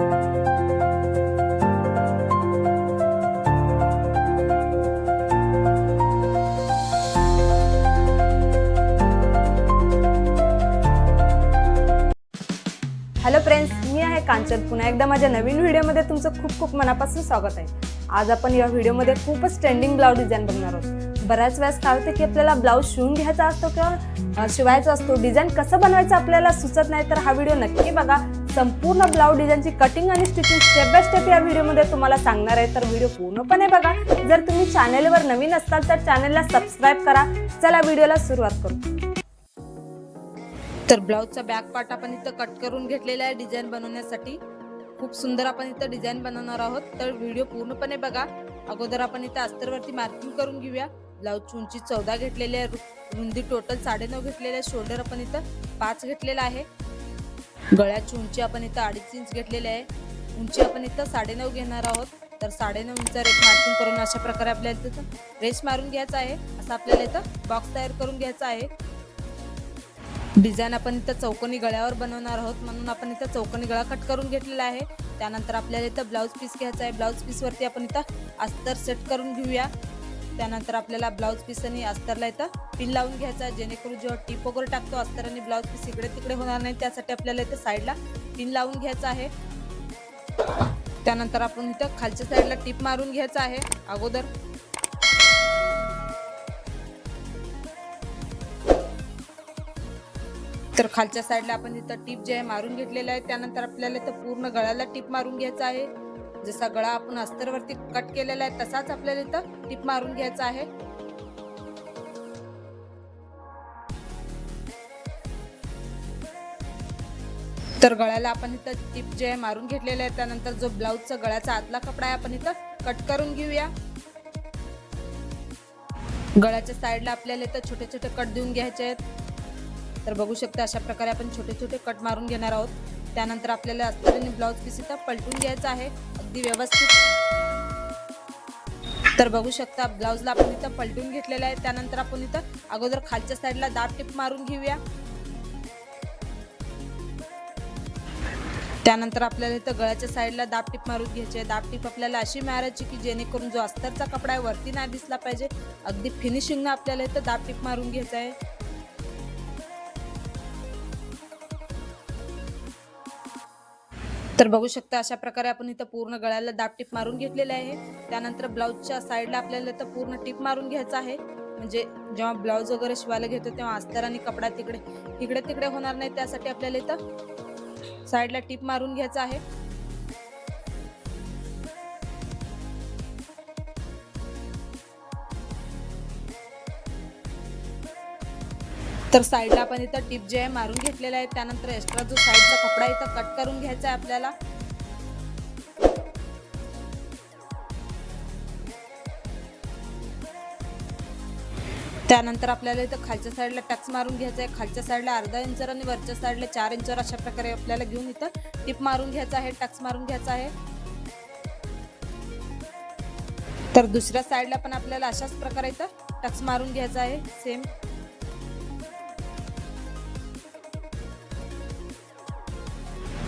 Hello friends, मी आहे कांचन. पुन्हा एकदा माझ्या नवीन व्हिडिओमध्ये तुमचं खूप खूप मनापासून स्वागत आहे. आज आपण या व्हिडिओमध्ये खूपच ट्रेंडिंग ब्लाउज डिझाईन बघणार आहोत. बऱ्याच वेळेस काय होते की आपल्याला ब्लाउज शिवून घ्यायचा असतो किंवा शिवायचा असतो, डिझाईन कसं बनवायचं आपल्याला सुचत नाही. तर हा व्हिडिओ नक्की बघा. संपूर्ण ब्लाउज डिझाईनची कटिंग आणि स्टिचिंग स्टेप बाय स्टेप या व्हिडिओमध्ये तुम्हाला सांगणार आहे. तर व्हिडिओ पूर्णपणे बघा. जर तुम्ही चॅनेलवर नवीन असाल तर चॅनेलला सबस्क्राईब करा. चला व्हिडिओला सुरुवात करू. तर ब्लाउजचा बॅक पार्ट आपण इथं कट करून घेतलेला आहे डिझाईन बनवण्यासाठी. खूप सुंदर आपण इथं डिझाईन बनवणार आहोत. तर व्हिडिओ पूर्णपणे बघा. अगोदर आपण इथं अस्तरवरती मार्किंग करून घेऊया. ब्लाउजची उंची 14 घेतलेली आहे, रुंदी टोटल 9.5 घेतलेली आहे, शोल्डर आपण इथं 5 घेतलेला आहे, गळ्याची उंची आपण इथं 2.5 इंच घेतलेली आहे, उंची आपण इथं 9.5 घेणार आहोत. तर 9.5 इंचावर एक मार्किंग करून अशा प्रकारे आपल्याला इथं रेस मारून घ्यायचा आहे. असं आपल्याला इथं बॉक्स तयार करून घ्यायचा आहे. डिझाईन आपण इथं चौकोनी गळ्यावर बनवणार आहोत, म्हणून आपण इथं चौकोनी गळा कट करून घेतलेला आहे. त्यानंतर आपल्याला इथं ब्लाउज पीस घ्यायचा आहे. ब्लाउज पीसवरती आपण इथं अस्तर सेट करून घेऊया. त्यानंतर आपल्याला ब्लाउज पीस आणि अस्तरला इथं पिन लावून घ्यायचा आहे, जेणेकरून जेव्हा टिप वगैरे टाकतो अस्तर आणि ब्लाउज पीस इकडे तिकडे होणार नाही. त्यासाठी आपल्याला इथं साईडला पिन लावून घ्यायचा आहे. त्यानंतर आपण इथं खालच्या साईडला टिप मारून घ्यायचा आहे अगोदर. तर खालच्या साईडला आपण इथं टिप जे आहे मारून घेतलेलं आहे. त्यानंतर आपल्याला इथं पूर्ण गळ्याला टिप मारून घ्यायचा आहे. जसा गळा आपण अस्तरवरती कट केलेला आहे तसाच आपल्याला इथं टिप मारून घ्यायचा आहे. तर गळ्याला आपण इथं टिप जे आहे मारून घेतलेलं आहे. त्यानंतर जो ब्लाउजचा गळ्याचा आतला कपडा आहे आपण इथं कट करून घेऊया. गळ्याच्या साईडला आपल्याला इथं छोटे छोटे कट देऊन घ्यायचे आहेत. तर बघू शकता अशा प्रकारे आपण छोटे छोटे कट मारून घेणार आहोत. त्यानंतर आपल्याला अस्तर आणि ब्लाउज पीस इथं पलटून घ्यायचा आहे अगदी व्यवस्थित. तर बघू शकता ब्लाउजला आपण इथं पलटून घेतलेलं आहे. त्यानंतर आपण इथं अगोदर खालच्या साईडला दाब टिप मारून घेऊया. त्यानंतर आपल्याला इथं गळ्याच्या साईडला दाब टिप मारून घ्यायची आहे. दाब टिप आपल्याला अशी मारायची की जेणेकरून जो अस्तरचा कपडा आहे वरती नाही दिसला पाहिजे. अगदी फिनिशिंगनं आपल्याला इथं दाब टिप मारून घ्यायचं आहे. तर बघू शकता अशा प्रकारे आपण इथं पूर्ण गळ्याला दाब टिप मारून घेतलेले आहे. त्यानंतर ब्लाउजच्या साईडला आपल्याला इथं पूर्ण टिप मारून घ्यायचं आहे, म्हणजे जेव्हा ब्लाउज वगैरे शिवायला घेतो तेव्हा अस्तर आणि कपडा इकडे तिकडे होणार नाही. त्यासाठी आपल्याला इथं साईडला टिप मारून घ्यायचं आहे. तर साईडला आपण इथं टिप जे आहे मारून घेतलेला आहे. त्यानंतर एक्स्ट्रा जो साईडचा कपडा इथं कट करून घ्यायचा आहे आपल्याला. त्यानंतर आपल्याला इथं खालच्या साईडला टक्स मारून घ्यायचा आहे. खालच्या साईडला अर्धा इंचर आणि वरच्या साईडला 4 इंचर अशा प्रकारे आपल्याला घेऊन इथं टिप मारून घ्यायचा आहे, टक्स मारून घ्यायचा आहे. तर दुसऱ्या साईडला पण आपल्याला अशाच प्रकारे इथं टक्स मारून घ्यायचा आहे सेम.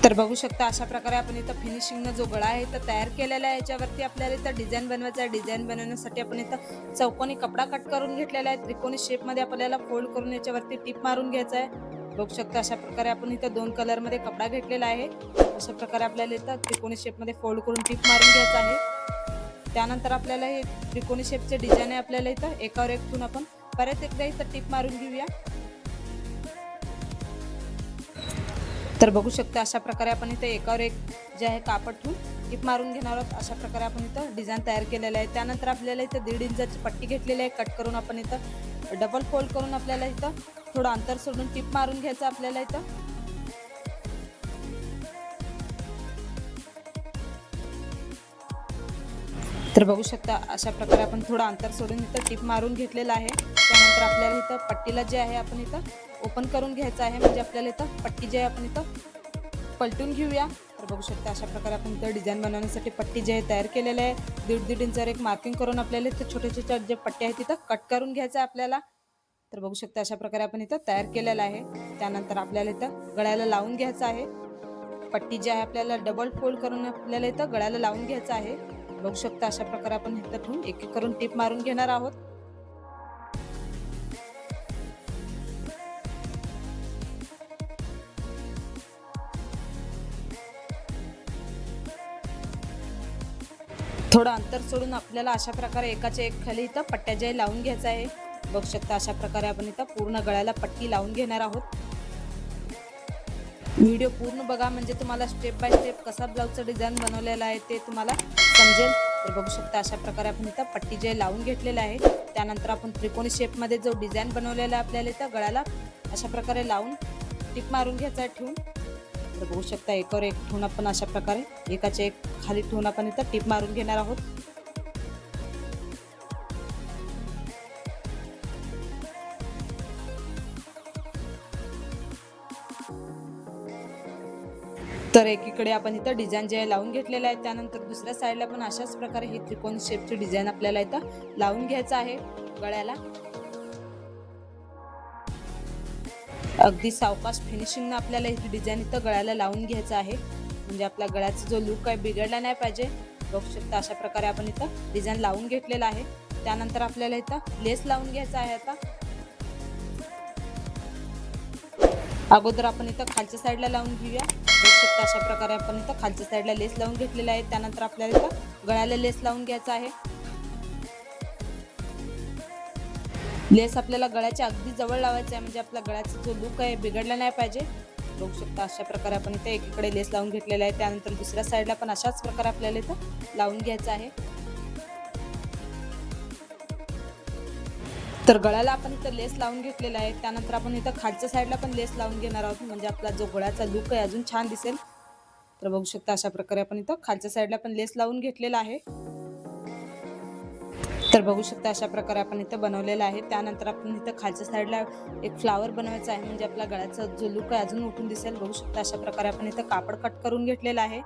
तर बघू शकता अशा प्रकारे आपण इथं फिनिशिंगनं जो गळा आहे तर तयार केलेला आहे. याच्यावरती आपल्याला इथं डिझाईन बनवायचं आहे. डिझाईन बनवण्यासाठी आपण इथं चौकोनी कपडा कट करून घेतलेला आहे. त्रिकोणी शेपमध्ये आपल्याला फोल्ड करून याच्यावरती टिप मारून घ्यायचं आहे. बघू शकता अशा प्रकारे आपण इथं 2 कलरमध्ये कपडा घेतलेला आहे. अशा प्रकारे आपल्याला इथं त्रिकोणी शेपमध्ये फोल्ड करून टिप मारून घ्यायचं आहे. त्यानंतर आपल्याला हे त्रिकोणी शेपचे डिझाईन आहे आपल्याला इथं एकावर एक ठेवून आपण परत एकदा इथं टिप मारून घेऊया. तर बघू शकता अशा प्रकारे आपण इथं एकावर एक जे आहे कापड ठेवून टिप मारून घेणार आहोत. अशा प्रकारे आपण इथं डिझाईन तयार केलेलं आहे. त्यानंतर आपल्याला इथं 1.5 इंचाची पट्टी घेतलेली आहे. कट करून आपण इथं डबल फोल्ड करून आपल्याला इथं थोडं अंतर सोडून टिप मारून घ्यायचं आपल्याला इथं. तर बघू शकता अशा प्रकारे आपण थोडं अंतर सोडून इथं टिप मारून घेतलेलं आहे. त्यानंतर आपल्याला इथं पट्टीला जे आहे आपण इथं ओपन करून घ्यायचं आहे, म्हणजे आपल्याला इथं पट्टी जे आहे आपण इथं पलटून घेऊया. तर बघू शकता अशा प्रकारे आपण इथं डिझाईन बनवण्यासाठी पट्टी जे आहे तयार केलेलं आहे. 1.5 इंचावर एक मार्किंग करून आपल्याला इथं छोटे छोटे जे पट्टी आहेत तिथं कट करून घ्यायचं आहे आपल्याला. तर बघू शकता अशा प्रकारे आपण इथं तयार केलेलं आहे. त्यानंतर आपल्याला इथं गळ्याला लावून घ्यायचं आहे. पट्टी जी आहे आपल्याला डबल फोल्ड करून आपल्याला इथं गळ्याला लावून घ्यायचं आहे। बघू शकता अशा प्रकारे आपण इथं ठेवून एक एक करून टिप मारून घेणार आहोत। थोडं अंतर सोडून आपल्याला अशा प्रकारे एकाच्या एक खाली इथं पट्ट्या ज्या लावून घ्यायचं आहे। बघू शकता अशा प्रकारे आपण इथं पूर्ण गळ्याला पट्टी लावून घेणार आहोत। व्हिडिओ पूर्ण बघा म्हणजे तुम्हाला स्टेप बाय स्टेप कसा ब्लाउजचा डिझाइन बनवलेला आहे ते तुम्हाला समजेल। तर बघू शकता अशा प्रकारे आपण इथं पट्टी जे लावून घेतलेले आहे। त्यानंतर आपण त्रिकोणी शेप मध्ये जो डिझाइन बनवलेला आहे आपल्याला इथं गळ्याला अशा प्रकारे लावून टिप मारून घ्यायचा ठेवून। तर बघू शकता एकावर एक ठेवून आपण अशा प्रकारे एकाच्या एक खाली ठेवून आपण इथं टिप मारून घेणार आहोत। तर एकीकडे आपण इथं डिझाइन जे लावून घेतलेलं आहे। त्यानंतर दुसऱ्या साईडला पण अशाच प्रकारे ही त्रिकोणी शेपची डिझाइन आपल्याला इथं लावून घ्यायचं आहे गळ्याला। अगदी सावकाश फिनिशिंगने आपल्याला ही डिझाइन इथं गळ्याला लावून घ्यायचं आहे म्हणजे आपल्या गळ्याचा जो लुक आहे बिघडला नाही पाहिजे। बघू शकता अशा प्रकारे आपण इथं डिझाइन लावून घेतलेला आहे। त्यानंतर आपल्याला इथं लेस लावून घ्यायचा आहे। आता अगोदर आपण इथं खालच्या साईडला लावून घेऊया। बघू शकता अशा प्रकारे आपण इथं खालच्या साईडला लेस लावून घेतलेला आहे। त्यानंतर आपल्याला इथं गळ्याला लेस लावून घ्यायचा आहे। लेस आपल्याला गळ्याच्या अगदी जवळ लावायचा आहे म्हणजे आपला गळ्याचा जो लुक आहे बिघडला नाही पाहिजे। बघू शकता अशा प्रकारे आपण इथे एकीकडे लेस लावून घेतलेला आहे। त्यानंतर दुसऱ्या साईडला पण अशाच प्रकारे आपल्याला इथं लावून घ्यायचं आहे। तर गळ्याला आपण इथं लेस लावून घेतलेला आहे। त्यानंतर आपण इथं खालच्या साईडला पण लेस लावून घेणार आहोत म्हणजे आपला जो गळ्याचा लुक आहे अजून छान दिसेल। तर बघू शकता अशा प्रकारे आपण इथं खालच्या साईडला पण लेस लावून घेतलेला आहे। तर बघू शकता अशा प्रकारे आपण इथं बनवलेला आहे। त्यानंतर आपण इथं खालच्या साईडला एक फ्लावर बनवायचा आहे म्हणजे आपला गळ्याचा जो लुक आहे अजून उठून दिसेल। बघू शकता अशा प्रकारे आपण इथं कापड कट करून घेतलेला आहे।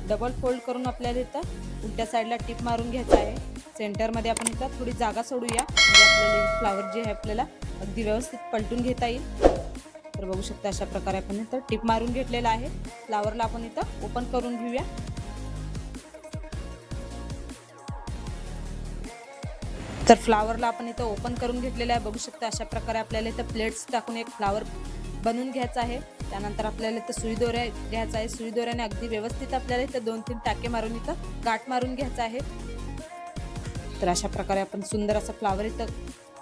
डबल फोल्ड करून आपल्याला इथं उलट्या साईडला टिप मारून घ्यायचं आहे। सेंटर मध्ये आपण इथं थोडी जागा सोडूया म्हणजे आपल्याला फ्लावर जे आहे आपल्याला अगदी व्यवस्थित पलटून घेता येईल। तर बघू शकता अशा प्रकारे आपण इथं टिप मारून घेतलेला आहे। फ्लावरला आपण इथं ओपन करून घेऊया। तर फ्लावरला आपण इथं ओपन करून घेतलेला आहे। बघू शकता अशा प्रकारे आपल्याला इथं प्लेट्स टाकून एक फ्लावर बनवून घ्यायचा आहे। त्यानंतर आपल्याला इथं सुई दोऱ्या घ्यायचा आहे। सुई दोऱ्याने अगदी व्यवस्थित आपल्याला इथं 2-3 टाके मारून इथं गाठ मारून घ्यायचा आहे। तर अशा प्रकारे आपण सुंदर असा फ्लावर इथं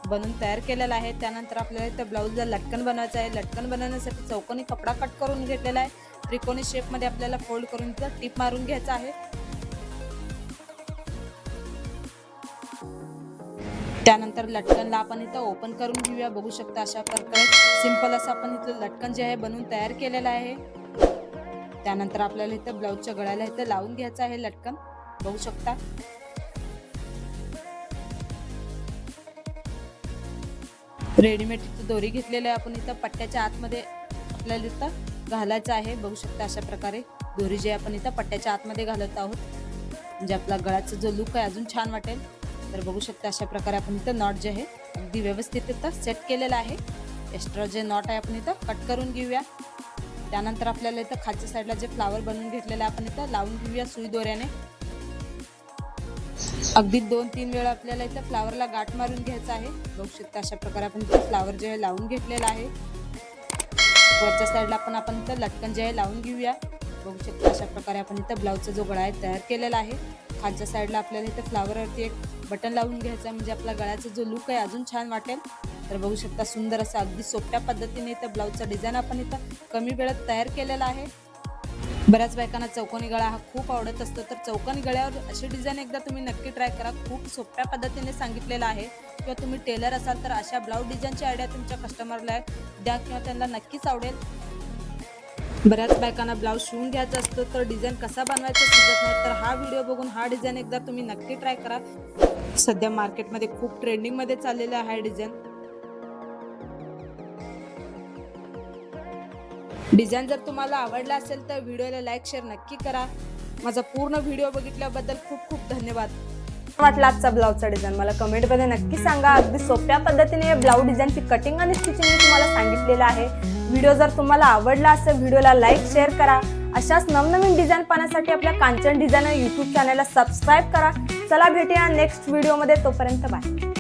बनवून तयार केलेला आहे। त्यानंतर आपल्याला इथं ब्लाउजला लटकन बनवायचं आहे। लटकन बनवण्यासाठी चौकोनी कपडा कट करून घेतलेला आहे। त्रिकोणी शेप मध्ये आपल्याला फोल्ड करून इथं टिप मारून घ्यायचा आहे। त्यानंतर लटकनला आपण इथं ओपन करून घेऊया। बघू शकता अशा प्रकारे सिंपल असं आपण इथं लटकन जे आहे बनवून तयार केलेलं आहे। त्यानंतर आपल्याला इथं ब्लाउजच्या गळ्याला इथं लावून घ्यायचं आहे लटकन। बघू शकता रेडीमेड दोरी घेतलेली आहे आपण इथं पट्ट्याच्या आतमध्ये आपल्याला इथं घालायचं आहे। बघू शकता अशा प्रकारे दोरी जी आपण इथं पट्ट्याच्या आतमध्ये घालत आहोत म्हणजे आपला गळ्याचा जो लुक आहे अजून छान वाटेल। तर बघू शकता अशा प्रकारे आपण इथं नॉट जे आहे अगदी व्यवस्थित इथं सेट केलेला आहे। एक्स्ट्रा जे नॉट आहे आपण इथं कट करून घेऊया। त्यानंतर आपल्याला इथं खालच्या साईडला जे फ्लावर बनवून घेतलेला आपण इथं लावून घेऊया सुई दोऱ्याने। अगदी 2-3 वेळा आपल्याला इथं फ्लावरला गाठ मारून घ्यायचा आहे। बघू शकता अशा प्रकारे आपण इथं फ्लावर जे आहे लावून घेतलेला आहे। वरच्या साईडला पण आपण इथं लटकन जे आहे लावून घेऊया। बघू शकता अशा प्रकारे आपण इथं ब्लाउजचा जो गळा आहे तयार केलेला आहे। खालच्या साईडला आपल्याला इथं फ्लावरवरती एक बटन लावून घ्यायचं आहे म्हणजे आपला गळ्याचा जो लुक आहे अजून छान वाटेल। तर बघू शकता सुंदर असं अगदी सोप्या पद्धतीने इथं ब्लाउजचा डिझाइन आपण इथं कमी वेळात तयार केलेला आहे। बऱ्याच बायकांना चौकोनी गळा हा खूप आवडत असतो तर चौकोनी गळ्यावर अशी डिझाइन एकदा तुम्ही नक्की ट्राय करा। खूप सोप्या पद्धतीने सांगितलेलं आहे। किंवा तुम्ही टेलर असाल तर अशा ब्लाउज डिझाइनची आयडिया तुमच्या कस्टमरला द्या किंवा त्यांना नक्कीच आवडेल। बऱ्याच बायकांना ब्लाउज शिवून घ्यायचं असतं तर डिझाइन कसा बनवायचा समजत नाही तर हा व्हिडिओ बघून हा डिझाइन एकदा तुम्ही नक्की ट्राय करा। सध्या मार्केटमध्ये खूप ट्रेंडिंग मध्ये चाललेला आहे डिझाइन। डिझाइन जर तुम्हाला आवडला असेल तर व्हिडिओला लाईक शेअर नक्की करा। माझा पूर्ण व्हिडिओ बघितल्याबद्दल खूप खूप धन्यवाद। वाटला आजचा ब्लाउजचा डिझाइन मला कमेंट मध्ये नक्की सांगा। अगदी सोप्या पद्धतीने या ब्लाउज डिझाइनची कटिंग आणि स्टिचिंग मी तुम्हाला सांगितलेलं आहे। व्हिडिओ जर तुम्हाला आवडला असेल व्हिडिओला लाईक शेअर करा अशाच नवनवीन डिझाईन पाहण्यासाठी आपल्या कांचन डिझायनर यूट्यूब चॅनलला सबस्क्राईब करा. चला भेटूया नेक्स्ट व्हिडिओमध्ये. तोपर्यंत बाय.